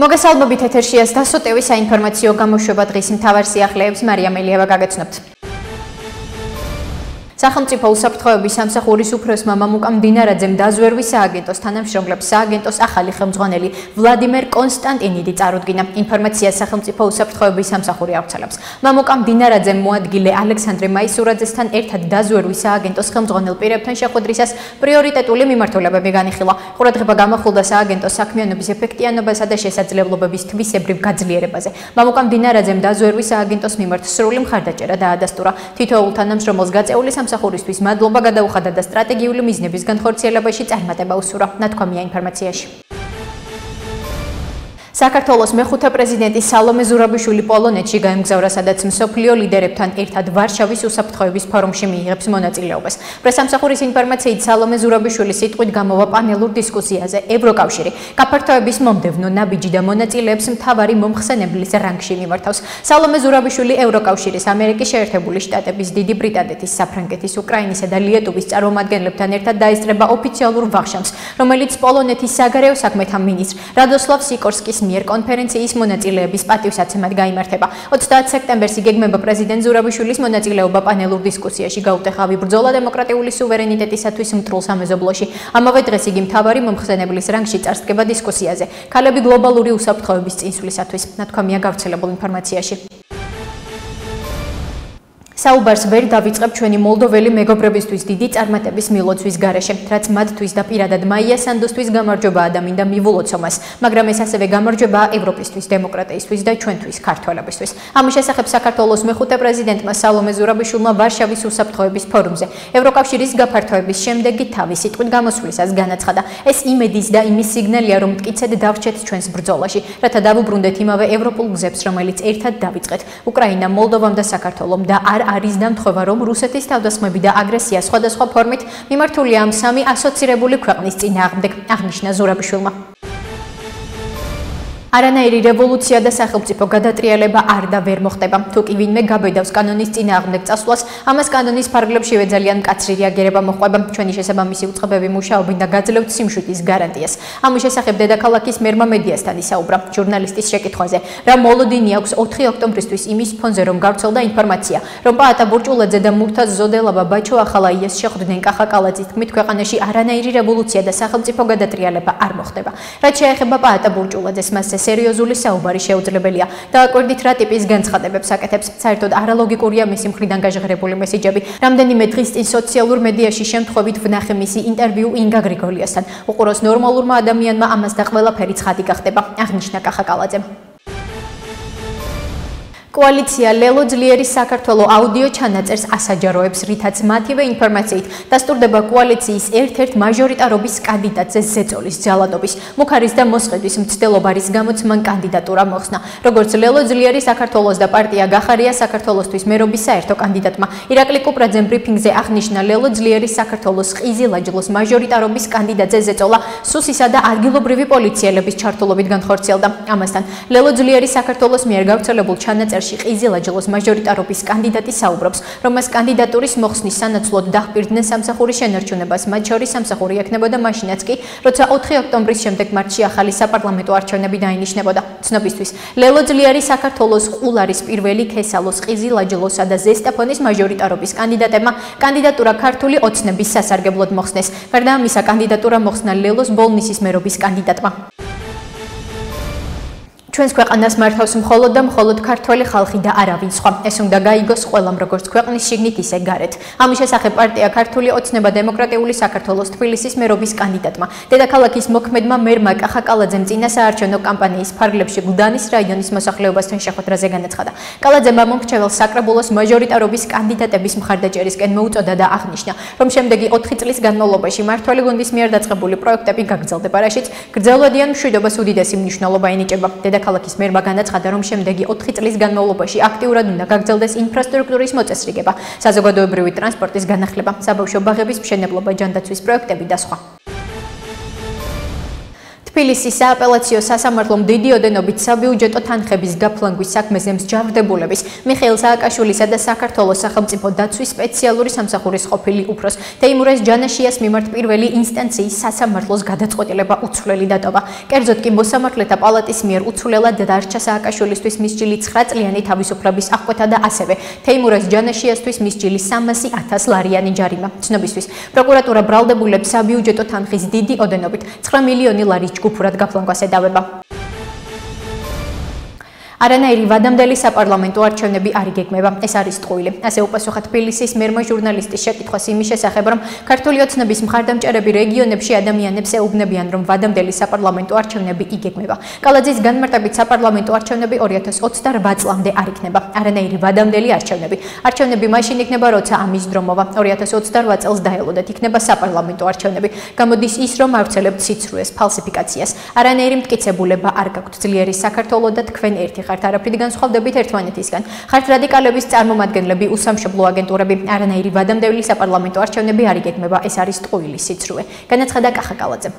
მოგესალმებით ეთერშია დასოტევის საინფორმაციო გამოშვება დღის მთავარ სიახლეებს მარია მელიევა გაგაცნობთ. სახელმწიფო უსაფრთხოების სამსახურის უფროსმა მამუკამ დინარაძემ დაზვერვის სააგენტოს თანამშრომლებს სააგენტოს ახალი ხელმძღვანელი ვლადიმერ კონსტანტინიდი წარუდგინა. ინფორმაციას სახელმწიფო უსაფრთხოების სამსახური ავრცელებს. მამუკამ დინარაძემ მოადგილე ალექსანდრე მაისურაძესთან ერთად დაზვერვის სააგენტოს ხელმძღვანელ პირებთან შეხვედრისას პრიორიტეტული მიმართულებები განიხილა. ყურადღება გამახვილდა სააგენტოს საქმიანობის ეფექტიანობასა და შესაძლებლობების თვისებრივ გაძლიერებაზე. მამუკამ დინარაძემ დაზვერვის სააგენტოს მიმართ სრული მხარდაჭერა დაადასტურა. თითოეულ თანამშრომელს გაწეული სამსახურისთვის მადლობა გადაუხადა და სტრატეგიული მიზნების განხორციელებაში წარმატება უსურვა. ნათქვამია ინფორმაციაში. საქართველოს მეხუთე პრეზიდენტი სალომე ზურაბიშვილი პოლონეთში გაემგზავრა, სადაც მსოფლიო ლიდერებთან ერთად ვარშავის უსაფრთხოების ფორუმში მიიღებს მონაწილეობას. პრესამსახურის ინფორმაციით სალომე ზურაბიშვილი სიტყვით გამოვა პანელურ დისკუსიაზე ევროკავშირი გაფართოების მომდევნო ნაბიჯი და მონაწილეებს მთავარი მომხსენებლის რანგში მიმართავს. სალომე ზურაბიშვილი ევროკავშირის, ამერიკის შეერთებული შტატების, დიდი ბრიტანეთის, საფრანგეთის, უკრაინისა და ლიეტუვის წარმომადგენლებთან ერთად დაესწრება ოფიციალურ ვახშამს, რომელიც პოლონეთის საგარეო საქმეთა მინისტრ რადოსლავ სიკორსკის მიერ კონფერენციის მონაწილეების პატივსაცემად გაიმართება. 30 სექტემბერს იგეგმება პრეზიდენტ ზურაბიშვილის მონაწილეობა პანელურ დისკუსიაში გაუტეხავი ბრძოლა დემოკრატიული სუვერენიტეტისათვის მტრულ სამეზობლოში. ამავე დღეს იგი მთავარი მომხსენებლის რანგში წარსდგება დისკუსიაზე. ქალები გლობალური უსაფრთხოების წინსვლისათვის. ნათქვამია გავრცელებულ ინფორმაციაში. საუბარს ვერ დავიწყებ ჩვენი მოლდოველი მეგობრებისთვის დიდი წარმატების მილოცვის გარეშე, რაც მათთვის და პირადად მაია სანდოსთვის გამარჯვებაა და მინდა მივულოცო მას, მაგრამ ეს ასევე გამარჯვებაა ევროპისთვის, დემოკრატიისთვის და ჩვენთვის, ქართველებისთვის. ამის შესახებ საქართველოს მეხუთე პრეზიდენტმა სალომე ზურაბიშვილმა ვარშავის უსაფრთხოების ფორუმზე ევროკავშირის გაფართოების შემდეგი თავის სიტყვით გამოსვლისას განაცხადა. ეს იმედის და იმის სიგნალია, რომ მტკიცედ დავრჩეთ ჩვენს ბრძოლაში, რათა დავუბრუნდეთ იმავე ევროპულ გზებს, რომელიც ერთად დავიწყეთ უკრაინამ, მოლდოვამ და საქართველომ და არ არის დამთხოვა, რომ რუსეთის თავდასხმები და აგრესია სხვადასხვა ფორმით მიმართულია ამ სამი ასოცირებული ქვეყნის წინააღმდეგ, აღნიშნა ზურაბიშვილმა. არანაირი რევოლუცია და სახელმწიფო გადატრიალება არ და ვერ მოხდება. თუ კი ვინმე გაბედავს კანონის წინააღმდეგ წასვლას, ამას კანონის ფარგლებშივე ძალიან მკაცრი რეაგირება მოჰყვება. ჩვენი შესაბამისი უწყებები მუშაობენ და გაძლევთ სიმშვიდის გარანტიას. ამის შესახებ დედაქალაქის მერმა მედიასთან ისაუბრა ჟურნალისტის შეკითხვაზე, რა მოლოდინი აქვს 4 ოქტომბრისთვის იმის ფონზე, რომ გავრცელდა ინფორმაცია, რომ პაატა ბურჭულაძე და მურთაზ ზოდელაბა ბაჩო ახალაიას შეხვდნენ კახაკალაძის თქმით, ქვეყანაში არანაირი რევოლუცია და სახელმწიფო გადატრიალება არ მოხდება. რაც შეეხება პაატა ბურჭულაძეს, მასზე სერიოზული საუბარი შეუძლებელია. დააკვირდით რა ტიპის განცხადებებს აკეთებს. საერთოდ არალოგიკურია მისი მხრიდან გაჟღერებული მესიჯები. რამდენიმე დღის წინ სოციალურ მედიაში შემთხვევით ვნახე მისი ინტერვიუ ინგა გრიგოლიასთან. უყუროს ნორმალურმა ადამიანმა ამას და ყველაფერი ცხადი გახდება, აღნიშნა კახაკალაძემ. კოალიცია ლელო ძლიერის საქართველოს აუდიო ჩანაწერს ასაჯაროებს, რითაც მათივე ინფორმაციით დასტურდება კოალიციის ერთ-ერთ მაჟორიტარობის კანდიდატზე ზეწოლის ძალადობის, მუქარის და მოსყიდვის მცდელობარის გამოც მან კანდიდატურა მოხსნა. როგორც ლელო ძლიერი საქართველოს და პარტია გახარია საქართველოსთვის მერობის საერთო კანდიდატმა ირაკლი კუპრაძემ ბრიფინგზე აღნიშნა, ლელო ძლიერის საქართველოს ყიზილაჯლოს მაჟორიტარობის კანდიდატზე ზეწოლა სუსისა და ადგილობრივი პოლიციელების ჩართულობით განხორციელდა. ამასთან ლელო ძლიერი საქართველოს მიერ გავრცელებულ ჩანაწერს ყიზილაჯლოს მაჟორიტარობის კანდიდატი საუბრობს, რომ მას კანდიდატურის მოხსნის სანაცვლოდ დაჰპირდნენ სამსახურის შენარჩუნებას, მათ შორის სამსახური ექნებოდა მაშინაც კი, როცა 4 ოქტომბრის შემდეგ მარტში ახალი საპარლამენტო არჩევნები დაინიშნებოდა. ცნობისთვის, ლელო ძლიერი საქართველოს ყულარის პირველი ქესალოს ყიზილაჯლოსა და ზესტაფონის მაჟორიტარობის კანდიდატებმა კანდიდატურა ქართული ოცნების სასარგებლოდ მოხსნეს. გარდა ამისა, კანდიდატურა მოხსნა ლელოს ბოლნისის მერობის კანდიდატმა. ჩვენს ქვეყანას მართავს მხოლოდ და მხოლოდ ქართველი ხალხი და არავინ სხვა. ეს უნდა გაიგოს ყველამ, როგორც ქვეყნის შიგნით, ისე გარეთ. ამის შესახებ პარტია ქართული ოცნება დემოკრატიული საქართველოს თბილისის მერობის კანდიდატმა, დედაქალაქის მოქმედმა მერმა კახაკალაძემ წინა საარჩევნო კამპანიის ფარგლებში გუდანის რაიონის მოსახლეობასთან შეხვედრაზე განაცხადა. კალაძემ მომრჩეველ საკრებულოს მაჟორიტარობის კანდიდატების მხარდაჭერისკენ მოუწოდა და აღნიშნა, რომ შემდეგი 4 წლის განმავლობაში მართველი გუნდის მიერ დაწყებული პროექტები გაგრძელდება, რაშიც გრძელვადიან მშვიდობას უდიდესი მნიშვნელობა ენიჭება. ქალაქის მერმა განაცხადა, რომ შემდეგი 4 წლის განმავლობაში აქტიურად უნდა გაგრძელდეს ინფრასტრუქტურის მოწესრიგება, საზოგადოებრივი ტრანსპორტის განახლება, საბავშვო ბაღების მშენებლობა, ჯანდაცვის პროექტები და სხვა. თბილისის სააპელაციო სასამართლომ დიდი ოდენობით საბიუჯეტო თანხების გაფლანგვის საქმეზე მსჯავრდებულების მიხეილ სააკაშვილისა და საქართველოს სახელმწიფო დაცვის სპეციალური სამსახურის ყოფილი უფროს თეიმურაზ ჯანაშიას მიმართ პირველი ინსტანციის სასამართლოს გადაწყვეტილება უცვლელი დატოვა. კერძოდ კი მოსამართლეთა პალატის მიერ უცვლელად დარჩა სააკაშვილისთვის მისჯილი 9 წლიანი თავისუფლების აღკვეთა და ასევე თეიმურაზ ჯანაშიასთვის მისჯილი 300,000 ლარიანი ჯარიმა. ცნობისთვის პროკურატურა ბრალდებულებს საბიუჯეტო თანხის დიდი ოდენობით 9 მილიონი ლარის ჯგუფურად გაფლანგვას ედავება. არანაირი ვადამდელი საპარლამენტო არჩევნები არ იგეგმება. ეს არის ტყუილი. ასე უპასუხა თბილისის მერმა ჟურნალისტის შეკითხვას იმის შესახებ, რომ ქართული ოცნების მხარდამჭერები რეგიონებში ადამიანებს ეუბნებიან, რომ ვადამდელი საპარლამენტო არჩევნები იგეგმება. კალაძის განმარტებით საპარლამენტო არჩევნები 2028 წლამდე არ იქნება. არანაირი ვადამდელი არჩევნები. არჩევნები მაშინ იქნება, როცა ამის დრო მოვა. 2028 წელს დაელოდეთ იქნება საპარლამენტო არჩევნები. გამოდის ის, რომ ავრცელებთ სიცრუეს, ფალსიფიკაციას. არანაირი მტკიცებულება არ გაქვთ. ძლიერი საქართველო და თქვენ ერთი ხართ არაფრით განსხვავდებით ერთმანეთისგან. ხართ რადიკალების წარმომადგენლები, უსამშობლო აგენტურები. არანაირი ვადამდელი საპარლამენტო არჩევნები არ იგეგმება. ეს არის ტყუილი სიცრუე. განაცხადა კახა კალაძემ.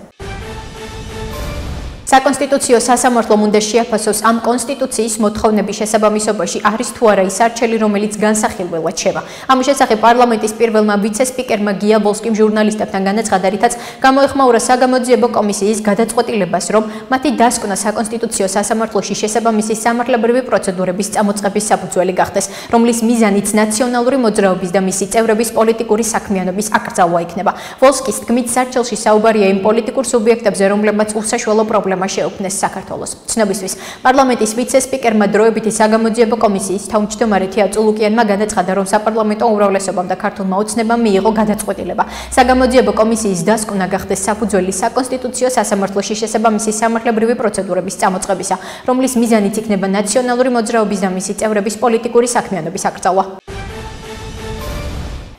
საკონსტიტუციო სასამართლომ უნდა შეაფასოს ამ კონსტიტუციის მოთხოვნების შესაბამისობაში არის თუ არა ის არჩელი, რომელიც განსახილველად შევა. ამის შესახებ პარლამენტის პირველმა ვიცე-სპიკერმა გია ვოლსკიმ ჟურნალისტებთან განაცხადა, რითაც გამოეხმაურა საგამოძიებო კომისიის გადაწყვეტილებას, რომ მათი დასკვნა საკონსტიტუციო სასამართლოში შესაბამისი სამართლებრივი პროცედურების წამოწყების საფუძველი გახდეს, რომლის მიზანიც ნაციონალური მოძრაობის და მისი წევრების პოლიტიკური საქმიანობის აკრძალვა იქნება. ვოლსკის თქმით, სარჩელში საუბარია იმ პოლიტიკურ სუბიექტებზე, რომლებმაც უსაშუალო პრობლემა შეუქმნეს საქართველოს. ცნობისთვის პარლამენტის ვიცე-სპიკერმა დროებითი საგამოძიებო კომისიის თავმჯდომარე თია წულუკიანმა განაცხადა, რომ საპარლამენტო უმრავლესობამ და ქართულმა ოცნებამ მიიღო გადაწყვეტილება. საგამოძიებო კომისიის დასკვნა გახდეს საფუძველი საკონსტიტუციო სასამართლოში შესაბამისი სამართლებრივი პროცედურების წამოწყებისა, რომლის მიზანიც იქნება ნაციონალური მოძრაობის და მისი წევრების პოლიტიკური საქმიანობის აკრძალვა.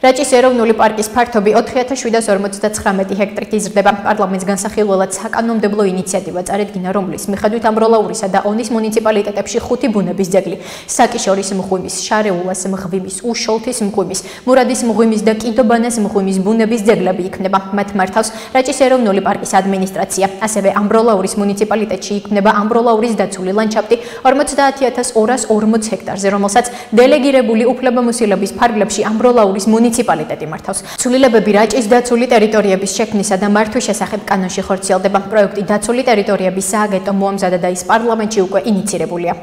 რაჭის ეროვნული პარკის ფართობი 4759 ჰექტრით იზრდება. პარლამენტს განსახილველად საკანონმდებლო ინიციატივა წარედგინა, რომლის მიხედვით ამბროლაურისა და ონის მუნიციპალიტეტებში 5 ბუნების ძეგლი, საკიშორის მღვიმის, შარეულას მღვიმის, უშოლთის მღვიმის, მურადის მღვიმის და კიდობანას მღვიმის ბუნების ძეგლები იქნება. მათ მართავს რაჭის ეროვნული პარკის ადმინისტრაცია. ასევე ამბროლაურის მუნიციპალიტეტში იქნება ამბროლაურის დაცული ლანდშაფტი 50240 ჰექტარზე, რომელსაც დელეგირებული უფლებამოსილების ფარგლებში ამბროლაურის მუნიციპალიტეტი მართავს. ცვლილებები რაჭის დაცული ტერიტორიების შექმნისა და მართვის შესახებ კანონში ხორციელდება. პროექტი დაცული ტერიტორიების სააგენტო მოამზადა და ის პარლამენტში უკვე ინიცირებულია.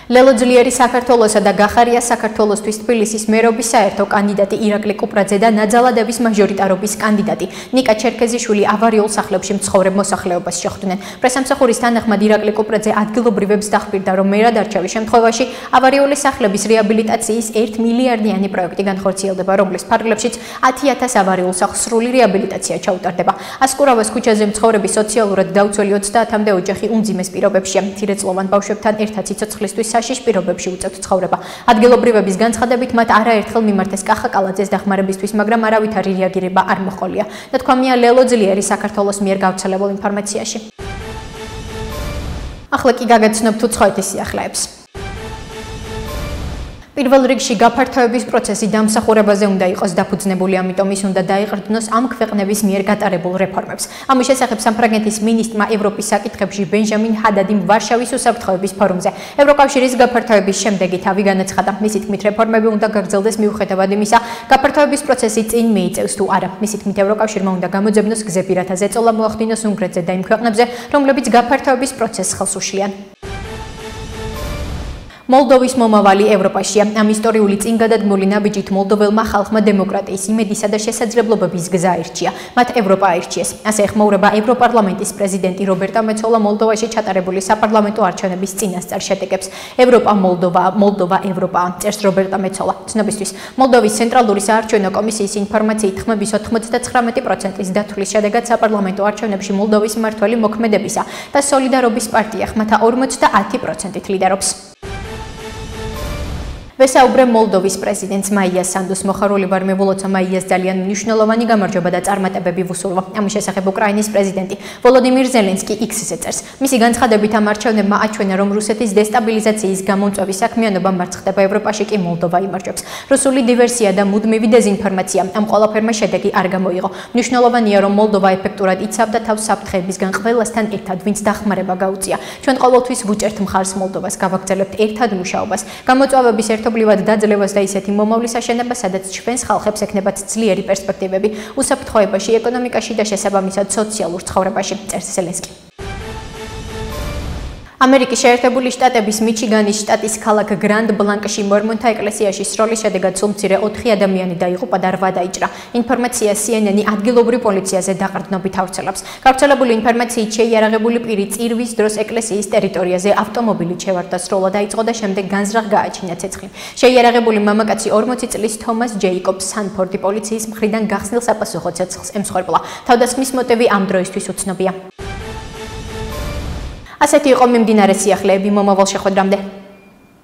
ლელო ძლიერი საქართველოსა და გახარია საქართველოსთვის თბილისის მერობის საერთო კანდიდატი ირაკლი კუპრაძე და ნაძალადების მაჟორიტარობის კანდიდატი ნიკა ჩერქეზიშვილი ავარიულ სახლებში მცხოვრებ მოსახლეობას შეხვდნენ. პრესამსახურის თანახმად ირაკლი კუპრაძე ადგილობრივებს დახბირდა, რომ მერად არჩევის შემთხვევაში ავარიული სახლების რეაბილიტაციის 1 მილიარდიანი პროექტი განხორციელდება, რომლის ფარგლებშიც 10,000 ავარიულ სახლს სრული რეაბილიტაცია ჩაუტარდება. ასკურავას ქუჩაზე მცხოვრები სოციალურად დაუცველი 30-მდე ოჯახი უმძიმეს პირობებშია. მცირეწლოვან ბავშვებთან ერთად სიცოცხლისთვის საშიშ პირობებში უწევთ ცხოვრება. ადგილობრივების განცხადებით მათ არაერთხელ მიმართეს კახა კალაძეს დახმარებისთვის, მაგრამ არავითარი რეაგირება არ მოჰყოლია. ნათქვამია ლელო ძლიერი საქართველოს მიერ გავრცელებულ ინფორმაციაში. ახლა კი გაგაცნობთ უცხოეთის სიახლეებს. პირველ რიგში გაფართოების პროცესი დამსახურებაზე უნდა იყოს დაფუძნებული, ამიტომ ის უნდა დაიყრდნოს ამ ქვეყნების მიერ გატარებულ რეფორმებს. ამის შესახებ საფრანგეთის მინისტრმა ევროპის საკითხებში ბენჟამინ ჰადადიმ ვარშავის უსაფრთხოების ფორუმზე ევროკავშირის გაფართოების შემდეგი თავი განაცხადა. მისი თქმით, რეფორმები უნდა გაგრძელდეს მიუხედავად იმისა, გაფართოების პროცესი წინ მიიწევს თუ არა. მისი თქმით, ევროკავშირმა უნდა გამოძებნოს გზები, რათა ზეწოლა მოახდინოს უნგრეთზე და იმ ქვეყნებზე, რომლებიც გაფართოების პროცესს ხელს უშლიან. მოლდოვის მომავალი ევროპაშია. ამ ისტორიული წინგადადგმული ნაბიჯით მოლდოველმა ხალხმა დემოკრატიის, იმედისა და შესაძლებლობების გზა აირჩია. მათ ევროპა აირჩიეს. ასე ეხმაურება ევროპარლამენტის პრეზიდენტი რობერტა მეცოლა მოლდოვაში ჩატარებული საპარლამენტო არჩევნების წინასწარ შედეგებს. ევროპა მოლდოვა ევროპაა, წერს რობერტა მეცოლა. ცნობისთვის, მოლდოვის ცენტრალური საარჩევნო კომისიის ინფორმაციით ხმების 99%-ის დათვლის შედეგად საპარლამენტო არჩევნებში მოლდოვის მმართველი მოქმედებისა და სოლიდარობის პარტია ხმათა 50%-ით ლიდერობს. ვესაუბრე მოლდოვის პრეზიდენტს მაიას სანდუს. მოხარული ვარ, მებულოცა მაიას ძალიან მნიშვნელოვანი გამარჯვება და წარმატებები ვუსურვა. ამის შესახებ უკრაინის პრეზიდენტი ვოლოდიმირ ზელენსკი X-ზე წერს. მისი განცხადებით ამ არჩევნებმა აჩვენა, რომ რუსეთის დესტაბილიზაციის გამომწვევი საქმიანობა მარცხდება, ევროპაში კი მოლდოვა იმარჯვებს. რუსული დივერსია და მუდმივი დეზინფორმაცია ამ ყველაფერმა შედეგი არ გამოიღო. მნიშვნელოვანია, რომ მოლდოვა ეფექტურად იცავდა თავს საფრთხეებისგან ყველასთან ერთად, ვინც დახმარება გაუწია. ჩვენ ყოველთვის ვუჭერთ მხარს მოლდოვას, გავაგრძელებთ ერთად მუშაობას. გამოწვევების ერთობლივად დაძლევას და ისეთი მომავლის აშენება, სადაც ჩვენს ხალხებს ექნებათ ძლიერი პერსპექტივები უსაფრთხოებაში, ეკონომიკაში და შესაბამისად სოციალურ ცხოვრებაში, წერს ზელენსკი. ამერიკის შეერთებული შტატების მიჩიგანის შტატის ქალაქ გრანდ ბლანკში მორმონთა ეკლესიაში სროლის შედეგად სულ მცირე 4 ადამიანი დაიღუპა და 8 დაიჭრა. ინფორმაცია CNN ადგილობრივ პოლიციაზე დაყრდნობით ავრცელებს. გავრცელებული ინფორმაციით შეიარაღებული პირი წირვის დროს ეკლესიის ტერიტორიაზე ავტომობილით შევარდა, სროლა დაიწყო და შემდეგ განზრახ გააჩინა ცეცხლი. შეიარაღებული მამაკაცი 40 წლის თომას ჯეიკობ სანფორდი პოლიციის მხრიდან გახსნილ საპასუხო ცეცხლს ემსხვერპლა. თავდასხმის მოტივი ამ დროისთვის უცნობია. ასეთი იყო მიმდინარე სიახლეები, მომავალ შეხვედრამდე.